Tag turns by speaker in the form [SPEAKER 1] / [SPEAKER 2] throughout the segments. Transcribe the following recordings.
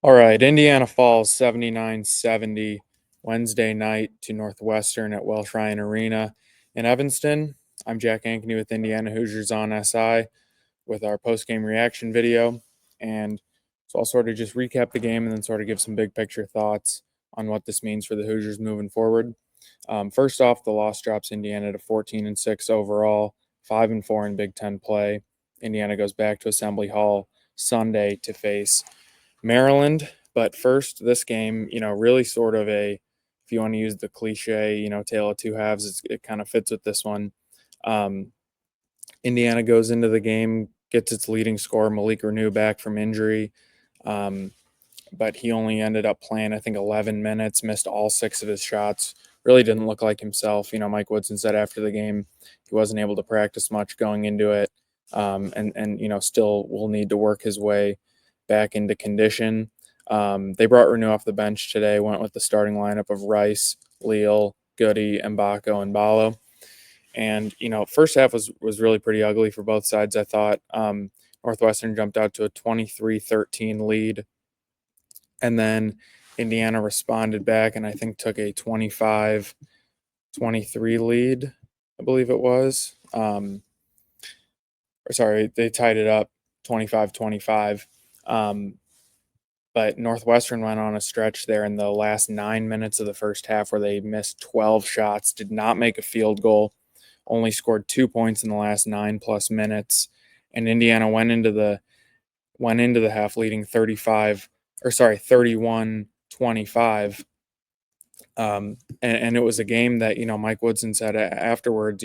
[SPEAKER 1] All right, Indiana falls 79-70 Wednesday night to Northwestern at Welsh Ryan Arena in Evanston. I'm Jack Ankeny with Indiana Hoosiers on SI with our post-game reaction video. And so I'll sort of just recap the game and then sort of give some big picture thoughts on what this means for the Hoosiers moving forward. First off, the loss drops Indiana to 14-6 overall, 5-4 in Big Ten play. Indiana goes back to Assembly Hall Sunday to face Maryland. But first, this game, really sort of if you want to use the cliche, tale of two halves, it kind of fits with this one. Um, Indiana goes into the game, gets its leading scorer, Malik Renew, back from injury. Um, but he only ended up playing, I think, 11 minutes, missed all 6 of his shots. Really didn't look like himself. Mike Woodson said after the game he wasn't able to practice much going into it, and still will need to work his way back into condition. They brought Renew off the bench today, went with the starting lineup of Rice, Leal, Goody, Mbako, and Balo. And, first half was really pretty ugly for both sides, I thought. Northwestern jumped out to a 23-13 lead. And then Indiana responded back and I think took a 25-23 lead, I believe it was. They tied it up 25-25. But Northwestern went on a stretch there in the last 9 minutes of the first half where they missed 12 shots, did not make a field goal, only scored 2 points in the last 9+ minutes. And Indiana went into the half leading 31-25. And it was a game that, Mike Woodson said afterwards,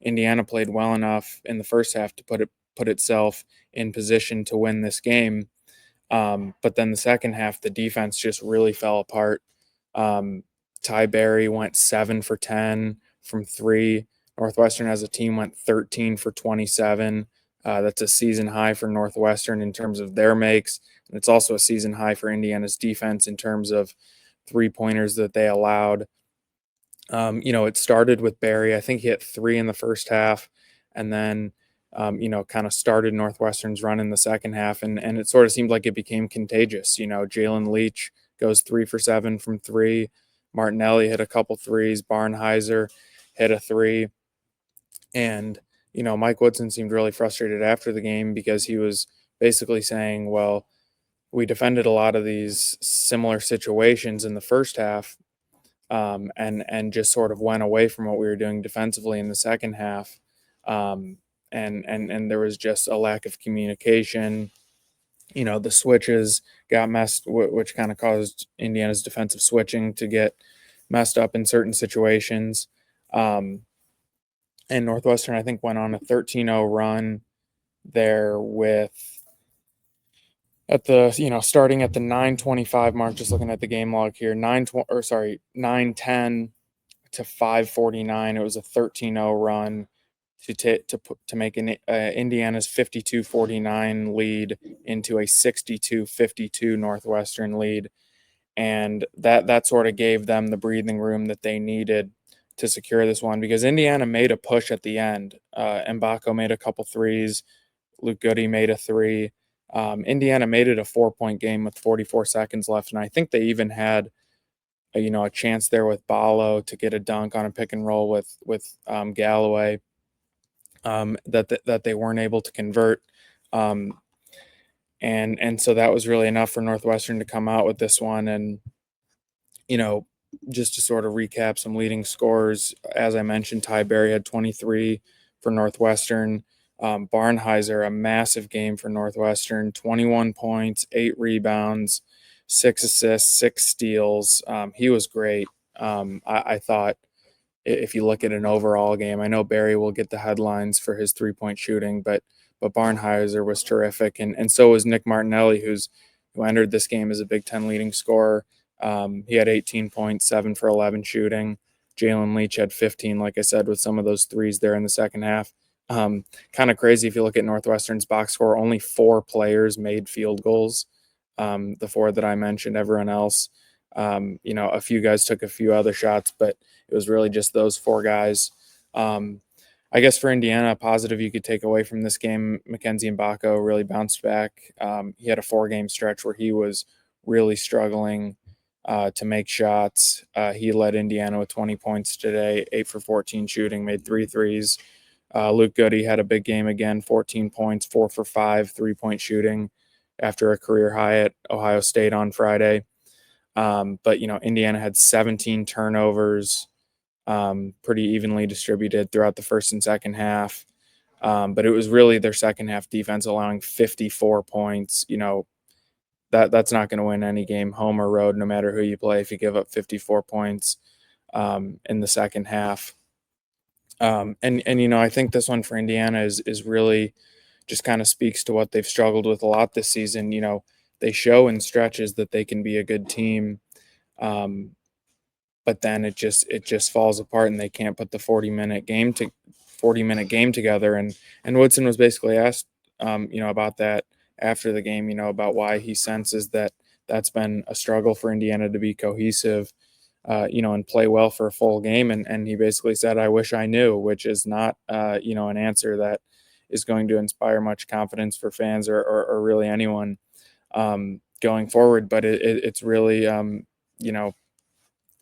[SPEAKER 1] Indiana played well enough in the first half to put itself in position to win this game. But then the second half, the defense just really fell apart. Ty Berry went 7 for 10 from 3. Northwestern as a team went 13 for 27. That's a season high for Northwestern in terms of their makes. And it's also a season high for Indiana's defense in terms of 3-pointers that they allowed. It started with Berry. I think he hit 3 in the first half, and then, kind of started Northwestern's run in the second half, and it sort of seemed like it became contagious. Jalen Leach goes 3 for 7 from 3. Martinelli hit a couple threes. Barnheiser hit a 3. And, Mike Woodson seemed really frustrated after the game because he was basically saying, well, we defended a lot of these similar situations in the first half, and just sort of went away from what we were doing defensively in the second half. And there was just a lack of communication. The switches got messed, which kind of caused Indiana's defensive switching to get messed up in certain situations. And Northwestern, I think, went on a 13-0 run there starting at the 9:25 mark, just looking at the game log here, 9:10 to 5:49. It was a 13-0 run to make Indiana's 52-49 lead into a 62-52 Northwestern lead. And that sort of gave them the breathing room that they needed to secure this one, because Indiana made a push at the end. Mbako made a couple threes. Luke Goody made a 3. Indiana made it a 4-point game with 44 seconds left, and I think they even had a chance there with Balo to get a dunk on a pick and roll with Galloway, that they weren't able to convert. And so that was really enough for Northwestern to come out with this one. And just to sort of recap some leading scores, as I mentioned, Ty Berry had 23 for Northwestern. Barnheiser, a massive game for Northwestern, 21 points, 8 rebounds, 6 assists, 6 steals. He was great. I thought, if you look at an overall game, I know Berry will get the headlines for his 3-point shooting, but Barnheiser was terrific. And so was Nick Martinelli, who entered this game as a Big Ten leading scorer. He had 18 points, 7 for 11 shooting. Jalen Leach had 15, like I said, with some of those threes there in the second half. Kind of crazy if you look at Northwestern's box score, only 4 players made field goals. The 4 that I mentioned, everyone else, a few guys took a few other shots, but it was really just those 4 guys. I guess for Indiana, a positive you could take away from this game, Mackenzie Mbako really bounced back. He had a 4-game stretch where he was really struggling to make shots. He led Indiana with 20 points today, 8 for 14 shooting, made 3 threes. Luke Goody had a big game again, 14 points, 4 for 5, 3-point shooting after a career high at Ohio State on Friday. But, Indiana had 17 turnovers, pretty evenly distributed throughout the first and second half. But it was really their second half defense allowing 54 points. That's not going to win any game, home or road, no matter who you play, if you give up 54 points in the second half. And I think this one for Indiana is really just kind of speaks to what they've struggled with a lot this season. They show in stretches that they can be a good team, but then it just falls apart and they can't put the 40-minute game together. And Woodson was basically asked, about that after the game, about why he senses that that's been a struggle for Indiana to be cohesive, and play well for a full game. And he basically said, I wish I knew, which is not, an answer that is going to inspire much confidence for fans or really anyone going forward. But it's really,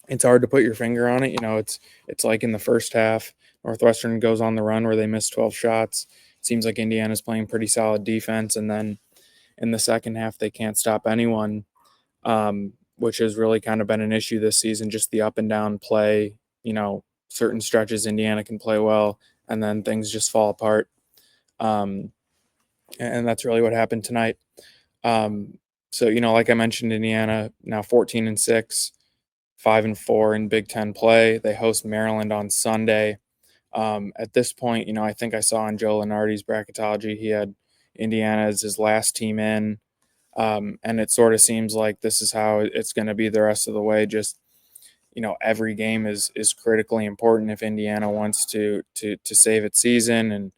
[SPEAKER 1] it's hard to put your finger on it. It's like in the first half, Northwestern goes on the run where they miss 12 shots. It seems like Indiana's playing pretty solid defense. And then in the second half, they can't stop anyone, which has really kind of been an issue this season, just the up and down play. Certain stretches Indiana can play well, and then things just fall apart. And that's really what happened tonight. So, like I mentioned, Indiana now 14-6, 5-4 in Big Ten play. They host Maryland on Sunday. At this point, I think I saw on Joe Lenardi's bracketology, he had Indiana as his last team in. And it sort of seems like this is how it's going to be the rest of the way. Just, every game is critically important if Indiana wants to save its season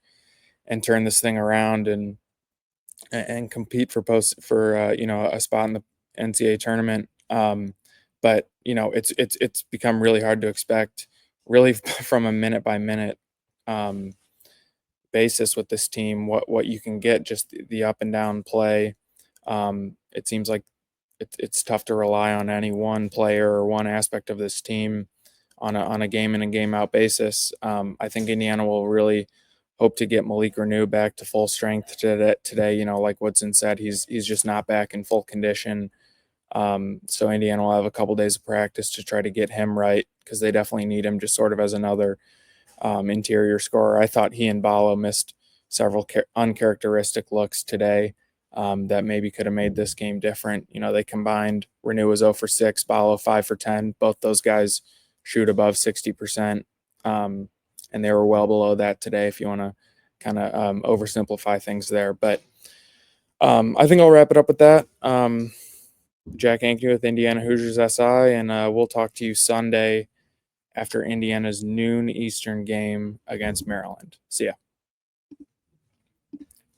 [SPEAKER 1] and turn this thing around and compete for a spot in the NCAA tournament. But it's become really hard to expect, really from a minute by minute basis with this team, what you can get, just the up and down play. It seems like it's tough to rely on any one player or one aspect of this team on a game in and game out basis. I think Indiana will really hope to get Malik Renew back to full strength today. Like Woodson said, he's just not back in full condition. So Indiana will have a couple days of practice to try to get him right, because they definitely need him just sort of as another interior scorer. I thought he and Balo missed several uncharacteristic looks today that maybe could have made this game different. They combined. Renew was 0 for 6, Balo 5 for 10. Both those guys shoot above 60%, and they were well below that today, if you want to kind of oversimplify things there. But I think I'll wrap it up with that. Jack Ankney with Indiana Hoosiers SI, and we'll talk to you Sunday after Indiana's noon Eastern game against Maryland. See ya.